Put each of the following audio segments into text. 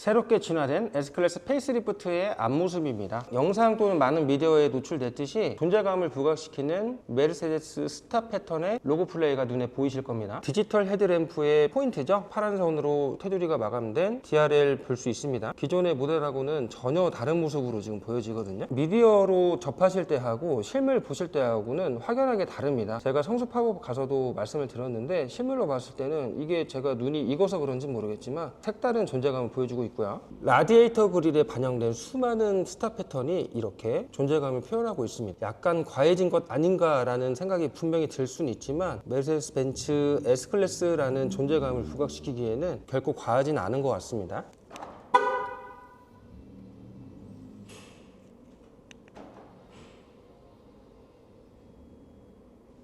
새롭게 진화된 S클래스 페이스리프트의 앞모습입니다. 영상 또는 많은 미디어에 노출됐듯이 존재감을 부각시키는 메르세데스 스타 패턴의 로고 플레이가 눈에 보이실 겁니다. 디지털 헤드램프의 포인트죠. 파란 선으로 테두리가 마감된 DRL 볼 수 있습니다. 기존의 모델하고는 전혀 다른 모습으로 지금 보여지거든요. 미디어로 접하실 때 하고 실물 보실 때 하고는 확연하게 다릅니다. 제가 성수 팝업 가서도 말씀을 드렸는데 실물로 봤을 때는 이게 제가 눈이 익어서 그런지 모르겠지만 색다른 존재감을 보여주고 있고요. 라디에이터 그릴에 반영된 수많은 스타 패턴이 이렇게 존재감을 표현하고 있습니다. 약간 과해진 것 아닌가라는 생각이 분명히 들 수는 있지만 메르세데스 벤츠 S클래스라는 존재감을 부각시키기에는 결코 과하진 않은 것 같습니다.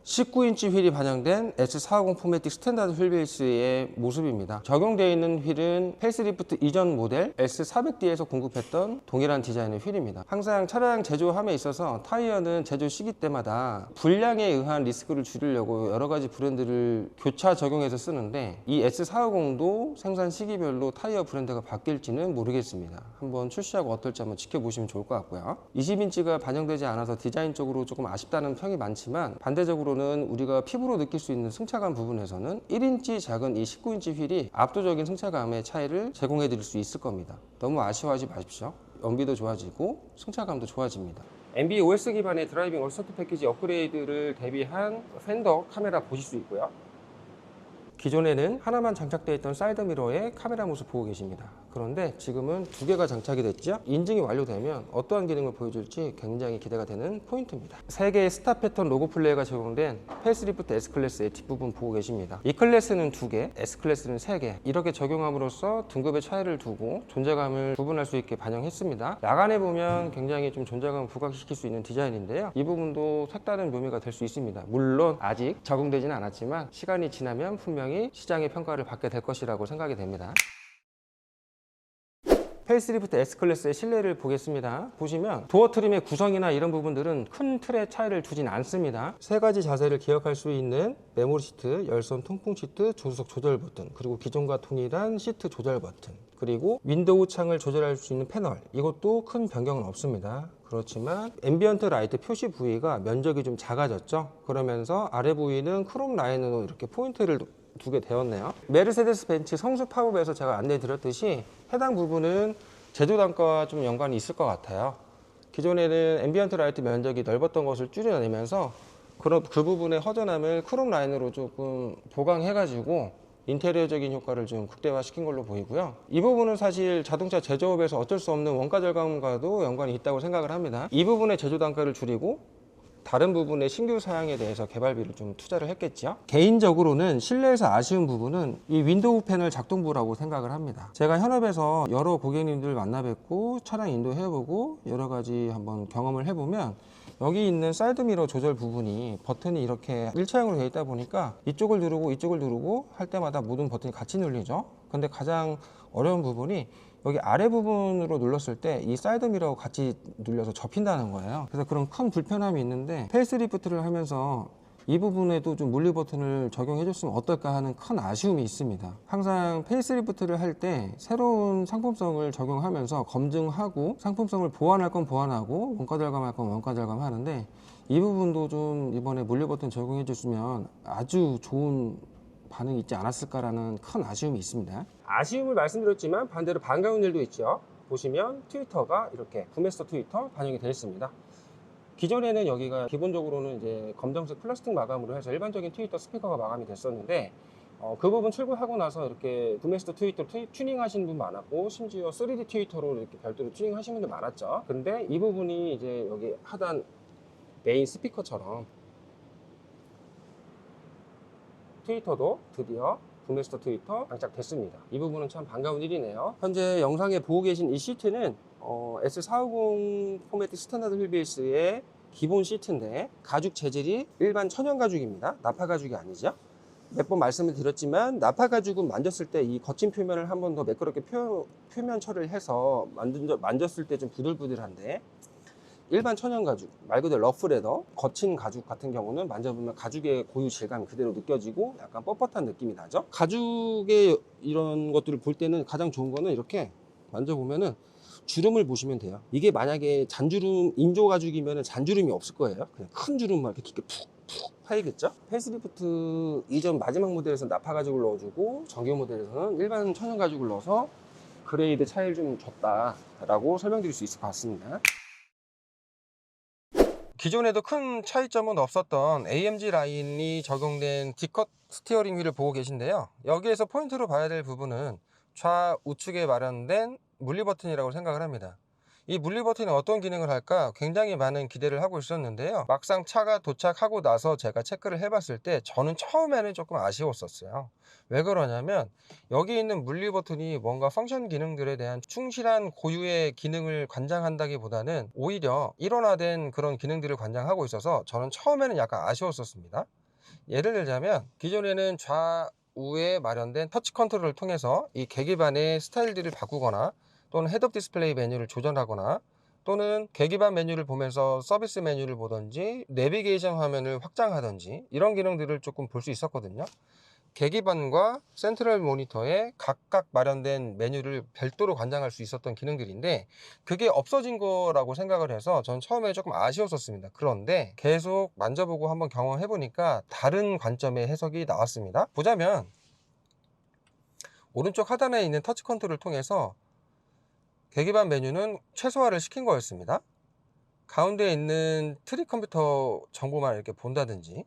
19인치 휠이 반영된 S450 포매틱 스탠다드 휠 베이스의 모습입니다. 적용되어 있는 휠은 페이스리프트 이전 모델 S400D에서 공급했던 동일한 디자인의 휠입니다. 항상 차량 제조함에 있어서 타이어는 제조 시기 때마다 불량에 의한 리스크를 줄이려고 여러 가지 브랜드를 교차 적용해서 쓰는데 이 S450도 생산 시기별로 타이어 브랜드가 바뀔지는 모르겠습니다. 한번 출시하고 어떨지 한번 지켜보시면 좋을 것 같고요. 20인치가 반영되지 않아서 디자인적으로 조금 아쉽다는 평이 많지만 반대적으로는 우리가 피부로 느낄 수 있는 승차감 부분에서는 1인치 작은 이 19인치 휠이 압도적인 승차감의 차이를 제공해 드릴 수 있을 겁니다. 너무 아쉬워하지 마십시오. 연비도 좋아지고 승차감도 좋아집니다. MB-OS 기반의 드라이빙 어시스트 패키지 업그레이드를 대비한 펜더 카메라 보실 수 있고요. 기존에는 하나만 장착되어 있던 사이드미러에 카메라 모습 보고 계십니다. 그런데 지금은 두 개가 장착이 됐죠. 인증이 완료되면 어떠한 기능을 보여줄지 굉장히 기대가 되는 포인트입니다. 3개의 스타 패턴 로고 플레이가 적용된 페이스리프트 S클래스의 뒷부분 보고 계십니다. E클래스는 2개, S클래스는 3개. 이렇게 적용함으로써 등급의 차이를 두고 존재감을 구분할 수 있게 반영했습니다. 야간에 보면 굉장히 좀 존재감을 부각시킬 수 있는 디자인인데요. 이 부분도 색다른 묘미가 될 수 있습니다. 물론 아직 적용되지는 않았지만 시간이 지나면 분명히 시장의 평가를 받게 될 것이라고 생각이 됩니다. 페이스리프트 S클래스의 실내를 보겠습니다. 보시면 도어 트림의 구성이나 이런 부분들은 큰 틀의 차이를 두진 않습니다. 세 가지 자세를 기억할 수 있는 메모리 시트, 열선 통풍 시트, 조수석 조절 버튼, 그리고 기존과 동일한 시트 조절 버튼, 그리고 윈도우 창을 조절할 수 있는 패널, 이것도 큰 변경은 없습니다. 그렇지만 앰비언트 라이트 표시 부위가 면적이 좀 작아졌죠. 그러면서 아래 부위는 크롬 라인으로 이렇게 포인트를 두게 되었네요. 메르세데스 벤츠 성수 팝업에서 제가 안내해 드렸듯이 해당 부분은 제조 단가와 좀 연관이 있을 것 같아요. 기존에는 앰비언트 라이트 면적이 넓었던 것을 줄여내면서 그 부분의 허전함을 크롬 라인으로 조금 보강해 가지고 인테리어적인 효과를 좀 극대화시킨 걸로 보이고요. 이 부분은 사실 자동차 제조업에서 어쩔 수 없는 원가 절감과도 연관이 있다고 생각을 합니다. 이 부분의 제조 단가를 줄이고 다른 부분의 신규 사양에 대해서 개발비를 좀 투자를 했겠죠. 개인적으로는 실내에서 아쉬운 부분은 이 윈도우 패널 작동부라고 생각을 합니다. 제가 현업에서 여러 고객님들 만나 뵙고 차량 인도해보고 여러 가지 한번 경험을 해보면 여기 있는 사이드미러 조절 부분이 버튼이 이렇게 일체형으로 되어 있다 보니까 이쪽을 누르고 이쪽을 누르고 할 때마다 모든 버튼이 같이 눌리죠. 근데 가장 어려운 부분이 여기 아래 부분으로 눌렀을 때 이 사이드 미러가 같이 눌려서 접힌다는 거예요. 그래서 그런 큰 불편함이 있는데 페이스리프트를 하면서 이 부분에도 좀 물리 버튼을 적용해 줬으면 어떨까 하는 큰 아쉬움이 있습니다. 항상 페이스리프트를 할 때 새로운 상품성을 적용하면서 검증하고 상품성을 보완할 건 보완하고 원가 절감할 건 원가 절감하는데 이 부분도 좀 이번에 물리 버튼 적용해 줬으면 아주 좋은 반응이 있지 않았을까라는 큰 아쉬움이 있습니다. 아쉬움을 말씀드렸지만 반대로 반가운 일도 있죠. 보시면 트위터가 이렇게 구매스터 트위터 반영이 되어 있습니다. 기존에는 여기가 기본적으로는 이제 검정색 플라스틱 마감으로 해서 일반적인 트위터 스피커가 마감이 됐었는데 그 부분 출고하고 나서 이렇게 구매스터 트위터 튜닝 하시는 분 많았고 심지어 3D 트위터로 이렇게 별도로 튜닝 하시는 분들 많았죠. 근데 이 부분이 이제 여기 하단 메인 스피커처럼 트위터도 드디어 구매스터 트위터 장착됐습니다. 이 부분은 참 반가운 일이네요. 현재 영상에 보고 계신 이 시트는 S450 포매틱 스탠다드 휠베이스의 기본 시트인데 가죽 재질이 일반 천연 가죽입니다. 나파 가죽이 아니죠. 몇 번 말씀을 드렸지만 나파 가죽은 만졌을 때 이 거친 표면을 한 번 더 매끄럽게 표면 처리를 해서 만졌을 때 좀 부들부들한데 일반 천연 가죽, 말 그대로 러프레더, 거친 가죽 같은 경우는 만져보면 가죽의 고유 질감이 그대로 느껴지고 약간 뻣뻣한 느낌이 나죠. 가죽의 이런 것들을 볼 때는 가장 좋은 거는 이렇게 만져보면은 주름을 보시면 돼요. 이게 만약에 잔주름 인조 가죽이면 잔주름이 없을 거예요. 그냥 큰 주름만 이렇게 푹푹 파이겠죠. 페이스리프트 이전 마지막 모델에서 나파 가죽을 넣어주고 정규 모델에서는 일반 천연 가죽을 넣어서 그레이드 차이를 좀 줬다라고 설명드릴 수 있을 것 같습니다. 기존에도 큰 차이점은 없었던 AMG 라인이 적용된 D컷 스티어링 휠을 보고 계신데요. 여기에서 포인트로 봐야 될 부분은 좌우측에 마련된 물리 버튼이라고 생각을 합니다. 이 물리 버튼이 어떤 기능을 할까 굉장히 많은 기대를 하고 있었는데요. 막상 차가 도착하고 나서 제가 체크를 해봤을 때 저는 처음에는 조금 아쉬웠었어요. 왜 그러냐면 여기 있는 물리 버튼이 뭔가 펑션 기능들에 대한 충실한 고유의 기능을 관장한다기보다는 오히려 일원화된 그런 기능들을 관장하고 있어서 저는 처음에는 약간 아쉬웠었습니다. 예를 들자면 기존에는 좌우에 마련된 터치 컨트롤을 통해서 이 계기반의 스타일들을 바꾸거나 또는 헤드업 디스플레이 메뉴를 조절하거나 또는 계기반 메뉴를 보면서 서비스 메뉴를 보든지 내비게이션 화면을 확장하든지 이런 기능들을 조금 볼 수 있었거든요. 계기반과 센트럴 모니터에 각각 마련된 메뉴를 별도로 관장할 수 있었던 기능들인데 그게 없어진 거라고 생각을 해서 전 처음에 조금 아쉬웠었습니다. 그런데 계속 만져보고 한번 경험해 보니까 다른 관점의 해석이 나왔습니다. 보자면 오른쪽 하단에 있는 터치 컨트롤을 통해서 계기반 메뉴는 최소화를 시킨 거였습니다. 가운데에 있는 트리 컴퓨터 정보만 이렇게 본다든지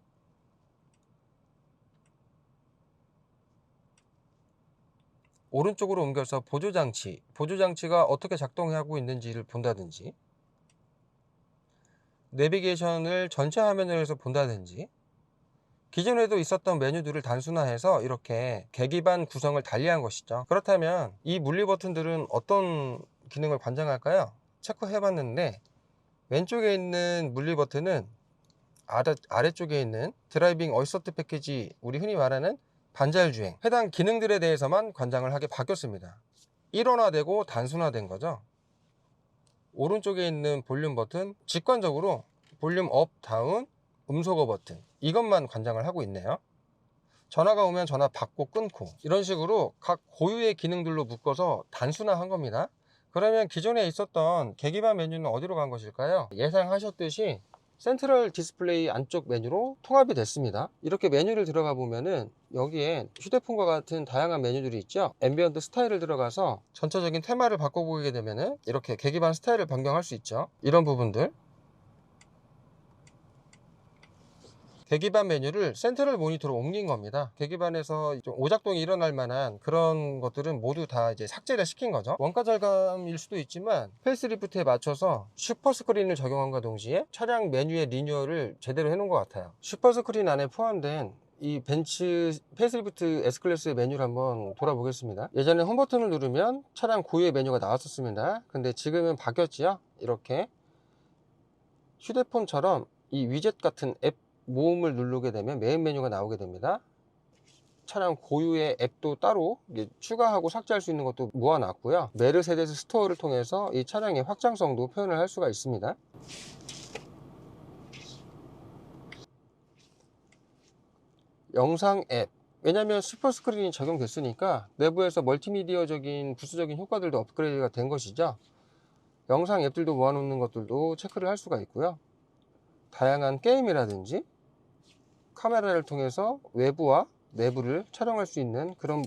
오른쪽으로 옮겨서 보조장치가 어떻게 작동하고 있는지를 본다든지 내비게이션을 전체 화면으로 해서 본다든지 기존에도 있었던 메뉴들을 단순화해서 이렇게 계기반 구성을 달리한 것이죠. 그렇다면 이 물리 버튼들은 어떤 기능을 관장할까요? 체크해 봤는데 왼쪽에 있는 물리 버튼은 아래쪽에 있는 드라이빙 어시스트 패키지, 우리 흔히 말하는 반자율주행 해당 기능들에 대해서만 관장을 하게 바뀌었습니다. 일원화되고 단순화된 거죠. 오른쪽에 있는 볼륨 버튼, 직관적으로 볼륨 업, 다운, 음소거 버튼 이것만 관장을 하고 있네요. 전화가 오면 전화 받고 끊고 이런 식으로 각 고유의 기능들로 묶어서 단순화한 겁니다. 그러면 기존에 있었던 계기반 메뉴는 어디로 간 것일까요? 예상하셨듯이 센트럴 디스플레이 안쪽 메뉴로 통합이 됐습니다. 이렇게 메뉴를 들어가 보면은 여기에 휴대폰과 같은 다양한 메뉴들이 있죠. 앰비언트 스타일을 들어가서 전체적인 테마를 바꿔보게 되면은 이렇게 계기반 스타일을 변경할 수 있죠. 이런 부분들 계기반 메뉴를 센트럴 모니터로 옮긴 겁니다. 계기반에서 좀 오작동이 일어날 만한 그런 것들은 모두 다 이제 삭제를 시킨 거죠. 원가 절감일 수도 있지만 페이스리프트에 맞춰서 슈퍼 스크린을 적용함과 동시에 차량 메뉴의 리뉴얼을 제대로 해놓은 것 같아요. 슈퍼 스크린 안에 포함된 이 벤츠 페이스리프트 S클래스의 메뉴를 한번 돌아보겠습니다. 예전에 홈 버튼을 누르면 차량 고유의 메뉴가 나왔었습니다. 근데 지금은 바뀌었지요. 이렇게 휴대폰처럼 이 위젯 같은 앱 모음을 누르게 되면 메인 메뉴가 나오게 됩니다. 차량 고유의 앱도 따로 추가하고 삭제할 수 있는 것도 모아놨고요. 메르세데스 스토어를 통해서 이 차량의 확장성도 표현을 할 수가 있습니다. 영상 앱, 왜냐하면 슈퍼스크린이 적용됐으니까 내부에서 멀티미디어적인 부수적인 효과들도 업그레이드가 된 것이죠. 영상 앱들도 모아놓는 것들도 체크를 할 수가 있고요. 다양한 게임이라든지 카메라를 통해서 외부와 내부를 촬영할 수 있는 그런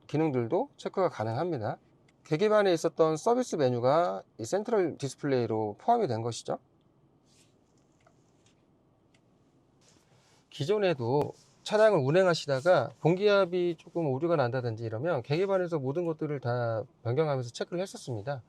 기능들도 체크가 가능합니다. 계기반에 있었던 서비스 메뉴가 이 센트럴 디스플레이로 포함이 된 것이죠. 기존에도 차량을 운행하시다가 공기압이 조금 오류가 난다든지 이러면 계기반에서 모든 것들을 다 변경하면서 체크를 했었습니다.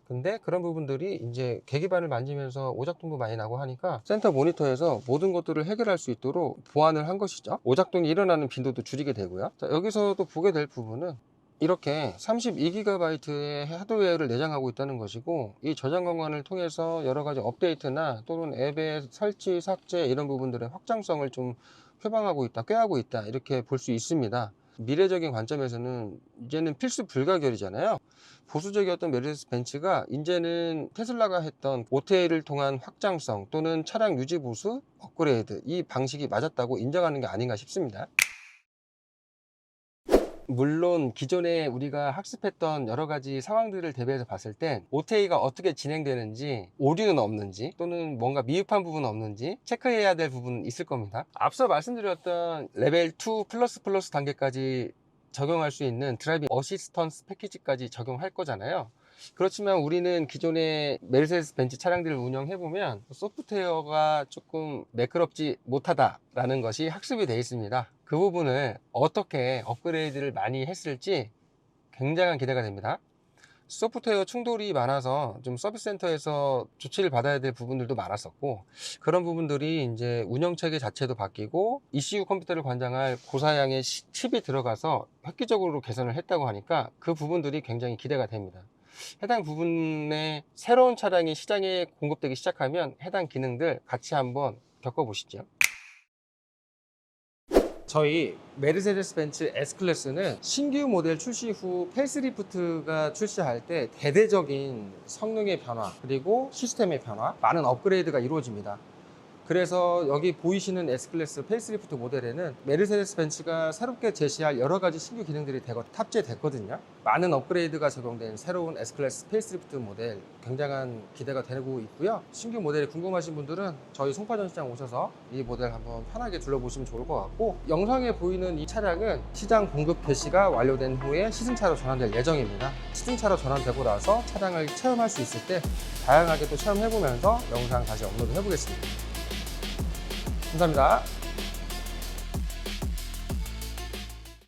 근데 그런 부분들이 이제 계기반을 만지면서 오작동도 많이 나고 하니까 센터 모니터에서 모든 것들을 해결할 수 있도록 보완을 한 것이죠. 오작동이 일어나는 빈도도 줄이게 되고요. 자, 여기서도 보게 될 부분은 이렇게 32GB의 하드웨어를 내장하고 있다는 것이고 이 저장 공간을 통해서 여러 가지 업데이트나 또는 앱의 설치, 삭제 이런 부분들의 확장성을 좀 표방하고 있다, 꾀하고 있다 이렇게 볼 수 있습니다. 미래적인 관점에서는 이제는 필수 불가결이잖아요. 보수적이었던 메르세데스 벤츠가 이제는 테슬라가 했던 OTA를 통한 확장성 또는 차량 유지 보수 업그레이드 이 방식이 맞았다고 인정하는 게 아닌가 싶습니다. 물론 기존에 우리가 학습했던 여러 가지 상황들을 대비해서 봤을 땐 OTA가 어떻게 진행되는지, 오류는 없는지 또는 뭔가 미흡한 부분은 없는지 체크해야 될 부분은 있을 겁니다. 앞서 말씀드렸던 레벨 2 플러스 단계까지 적용할 수 있는 드라이빙 어시스턴스 패키지까지 적용할 거잖아요. 그렇지만 우리는 기존의 메르세데스 벤츠 차량들을 운영해보면 소프트웨어가 조금 매끄럽지 못하다라는 것이 학습이 되어 있습니다. 그 부분을 어떻게 업그레이드를 많이 했을지 굉장한 기대가 됩니다. 소프트웨어 충돌이 많아서 좀 서비스 센터에서 조치를 받아야 될 부분들도 많았었고, 그런 부분들이 이제 운영 체계 자체도 바뀌고 ECU 컴퓨터를 관장할 고사양의 칩이 들어가서 획기적으로 개선을 했다고 하니까 그 부분들이 굉장히 기대가 됩니다. 해당 부분에 새로운 차량이 시장에 공급되기 시작하면 해당 기능들 같이 한번 겪어보시죠. 저희 메르세데스 벤츠 S클래스는 신규 모델 출시 후 페이스리프트가 출시할 때 대대적인 성능의 변화 그리고 시스템의 변화, 많은 업그레이드가 이루어집니다. 그래서 여기 보이시는 S클래스 페이스리프트 모델에는 메르세데스 벤츠가 새롭게 제시할 여러 가지 신규 기능들이 탑재됐거든요. 많은 업그레이드가 적용된 새로운 S클래스 페이스리프트 모델 굉장한 기대가 되고 있고요. 신규 모델이 궁금하신 분들은 저희 송파전 시장 오셔서 이 모델 한번 편하게 둘러보시면 좋을 것 같고, 영상에 보이는 이 차량은 시장 공급 개시가 완료된 후에 시승차로 전환될 예정입니다. 시승차로 전환되고 나서 차량을 체험할 수 있을 때 다양하게 또 체험해보면서 영상 다시 업로드 해보겠습니다. 감사합니다.